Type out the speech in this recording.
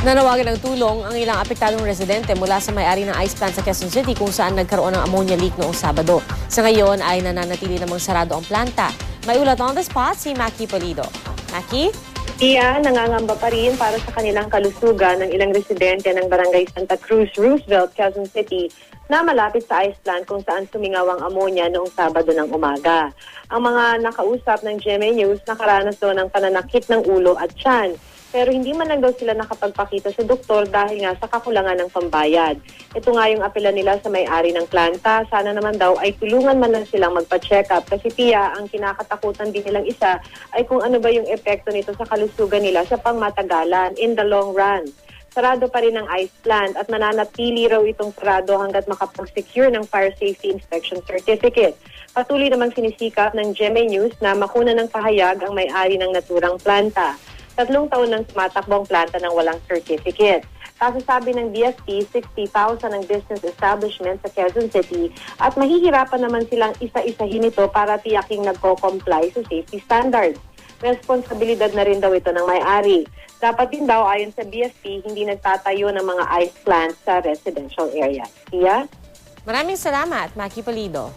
Nanawagan ng tulong ang ilang apektadong residente mula sa may-ari ng ice plant sa Quezon City kung saan nagkaroon ng ammonia leak noong Sabado. Sa ngayon ay nananatili namang sarado ang planta. May ulat on the spot si Maki Polido. Maki? Iya, nangangamba pa rin para sa kanilang kalusugan ng ilang residente ng Barangay Santa Cruz, Roosevelt, Quezon City na malapit sa ice plant kung saan sumingaw ang ammonia noong Sabado ng umaga. Ang mga nakausap ng GMA News nakaranas daw ng pananakit ng ulo at tiyan. Pero hindi man lang daw sila nakapagpakita sa doktor dahil nga sa kakulangan ng pambayad. Ito nga yung apela nila sa may-ari ng planta. Sana naman daw ay tulungan man lang silang magpa-check up. Kasi tiya, ang kinakatakutan din nilang isa ay kung ano ba yung epekto nito sa kalusugan nila sa pangmatagalan in the long run. Sarado pa rin ang ice plant at mananatili raw itong sarado hanggat makapag-secure ng Fire Safety Inspection Certificate. Patuloy namang sinisikap ng GMA News na makuna ng pahayag ang may-ari ng naturang planta. 3 taon nang tumatakbo ang planta ng walang certificate. Kasasabi ng BFP, 60,000 ang business establishment sa Quezon City at mahihirapan naman silang isa-isahin ito para tiyaking nagko-comply sa safety standards. Responsibilidad na rin daw ito ng may-ari. Dapat din daw ayon sa BFP, hindi nagtatayo ng mga ice plants sa residential area. Iya? Maraming salamat, Maki Polido.